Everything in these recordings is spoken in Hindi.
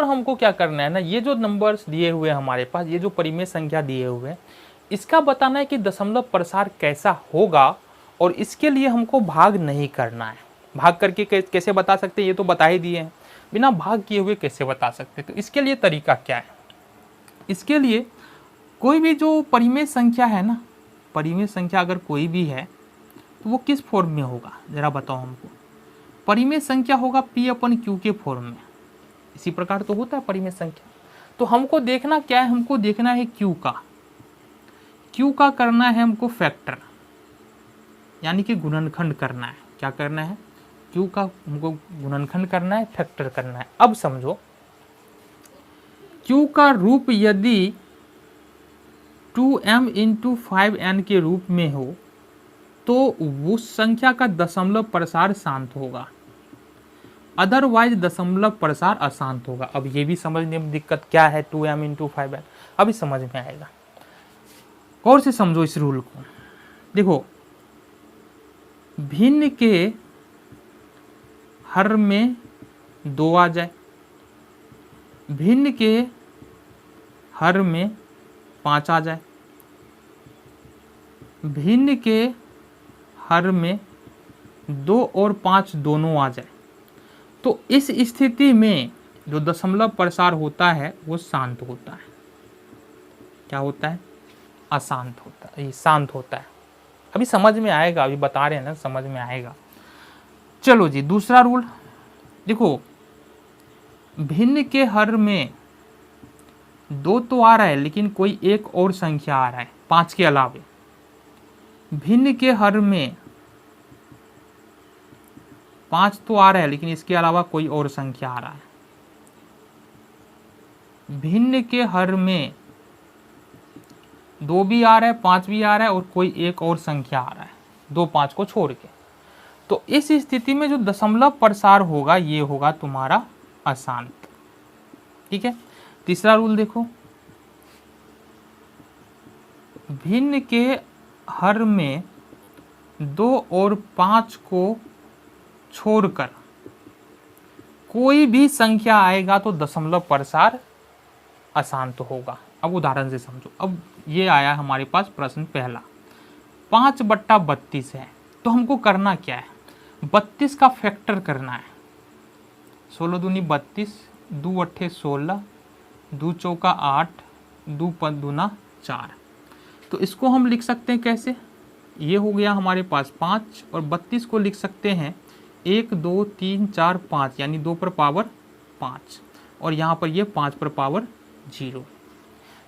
हमको क्या करना है ना, ये जो नंबर्स दिए हुए हैं हमारे पास, ये जो परिमेय संख्या दिए हुए हैं, इसका बताना है कि दशमलव प्रसार कैसा होगा, और इसके लिए हमको भाग नहीं करना है। भाग करके कैसे बता सकते हैं, ये तो बता ही दिए हैं। बिना भाग किए हुए कैसे बता सकते हैं, तो इसके लिए तरीका क्या है, इसके लिए कोई भी जो परिमेय संख्या है ना, परिमेय संख्या अगर कोई भी है तो वो किस फॉर्म में होगा, जरा बताओ हमको। परिमेय संख्या होगा P/Q के फॉर्म में। इसी प्रकार तो होता है परिमेय संख्या। तो हमको देखना क्या है, हमको देखना है Q का करना है हमको फैक्टर, यानी कि गुणनखंड करना है। क्या करना है, Q का हमको गुणनखंड करना है, फैक्टर करना है। अब समझो, Q का रूप यदि 2m × 5n के रूप में हो तो उस संख्या का दशमलव प्रसार शांत होगा, अदरवाइज दशमलव प्रसार अशांत होगा। अब ये भी समझने में दिक्कत क्या है, 2m × 5n, अभी समझ में आएगा। गौर से समझो इस रूल को। देखो, भिन्न के हर में 2 आ जाए, भिन्न के हर में 5 आ जाए, भिन्न के हर में 2 और 5 दोनों आ जाए, तो इस स्थिति में जो दशमलव प्रसार होता है वो शांत होता है। क्या होता है, अशांत होता है, ये शांत होता है। अभी समझ में आएगा, अभी बता रहे हैं ना, समझ में आएगा। चलो जी, दूसरा रूल देखो, भिन्न के हर में 2 तो आ रहा है, लेकिन कोई एक और संख्या आ रहा है 5 के अलावे। भिन्न के हर में 5 तो आ रहा है, लेकिन इसके अलावा कोई और संख्या आ रहा है। भिन्न के हर में 2 भी आ रहा है, 5 भी आ रहा है, और कोई एक और संख्या आ रहा है 2 5 को छोड़ के। तो इस स्थिति में जो दशमलव प्रसार होगा ये होगा तुम्हारा अशांत। ठीक है। तीसरा रूल देखो, भिन्न के हर में 2 और 5 को छोड़कर कोई भी संख्या आएगा तो दशमलव प्रसार अशांत होगा। अब उदाहरण से समझो। अब ये आया हमारे पास प्रश्न पहला, 5/32 है, तो हमको करना क्या है, 32 का फैक्टर करना है। 16 दूनी 32, 2 अट्ठे 16, 2 चौका 8, 2 5 दूना 4। तो इसको हम लिख सकते हैं कैसे, ये हो गया हमारे पास 5, और 32 को लिख सकते हैं 1 2 3 4 5, यानी 2 पर पावर 5, और यहाँ पर ये 5 पर पावर 0।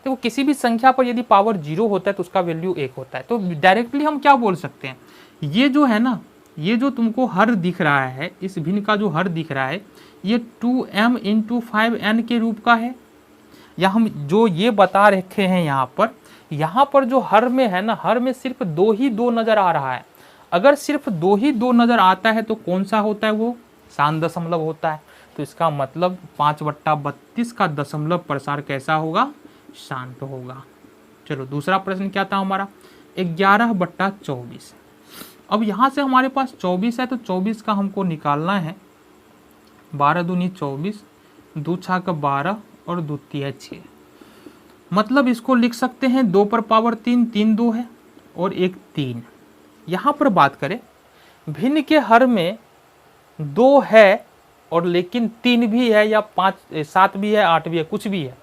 तो किसी भी संख्या पर यदि पावर 0 होता है तो उसका वैल्यू 1 होता है। तो डायरेक्टली हम क्या बोल सकते हैं, ये जो है ना, ये जो तुमको हर दिख रहा है, इस भिन्न का जो हर दिख रहा है, ये 2m × 5n के रूप का है। या हम जो ये बता रखे हैं यहाँ पर जो हर में है ना, हर में सिर्फ 2 ही 2 नज़र आ रहा है। अगर सिर्फ 2 ही 2 नज़र आता है तो कौन सा होता है, वो शांत दशमलव होता है। तो इसका मतलब 5/32 का दशमलव प्रसार कैसा होगा, शांत होगा। चलो दूसरा प्रश्न क्या था हमारा, 11/24। अब यहाँ से हमारे पास 24 है, तो 24 का हमको निकालना है। 12 दूनी 24, 2 छाक 12 और 2 तिया 6। मतलब इसको लिख सकते हैं 2 पर पावर 3, 3 2 है और 1 3। यहाँ पर बात करें, भिन्न के हर में 2 है और लेकिन 3 भी है, या 5 7 भी है, 8 भी है, कुछ भी है,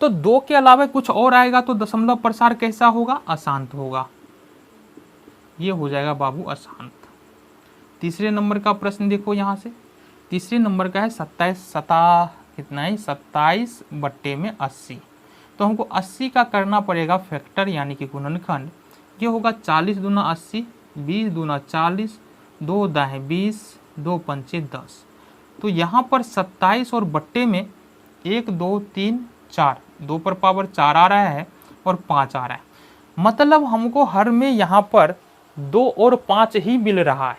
तो 2 के अलावा कुछ और आएगा तो दशमलव प्रसार कैसा होगा, अशांत होगा। ये हो जाएगा बाबू अशांत। तीसरे नंबर का प्रश्न देखो, यहाँ से तीसरे नंबर का है 27/80। तो हमको 80 का करना पड़ेगा फैक्टर, यानी कि गुणनखंड। ये होगा 40 दूना 80, 20 दूना 40, 2 दाएँ 20, 2 पंचे 10। तो यहाँ पर 27 और बट्टे में 1 2 3 4, 2 पर पावर 4 आ रहा है और 5 आ रहा है। मतलब हमको हर में यहाँ पर 2 और 5 ही मिल रहा है,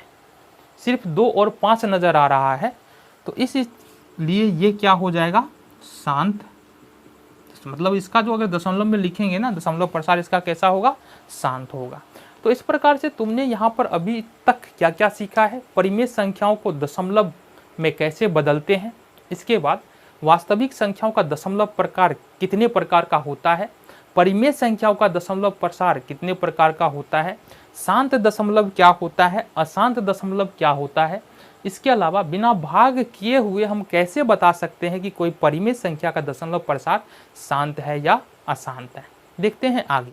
सिर्फ 2 और 5 नज़र आ रहा है। तो इसलिए ये क्या हो जाएगा, शांत। मतलब इसका जो अगर दशमलव में लिखेंगे ना, दशमलव प्रसार इसका कैसा होगा, शांत होगा। तो इस प्रकार से तुमने यहाँ पर अभी तक क्या क्या सीखा है, परिमेय संख्याओं को दशमलव में कैसे बदलते हैं। इसके बाद वास्तविक संख्याओं का दशमलव प्रकार कितने प्रकार का होता है, परिमेय संख्याओं का दशमलव प्रसार कितने प्रकार का होता है, शांत दशमलव क्या होता है, अशांत दशमलव क्या होता है। इसके अलावा बिना भाग किए हुए हम कैसे बता सकते हैं कि कोई परिमेय संख्या का दशमलव प्रसार शांत है या अशांत है। देखते हैं आगे।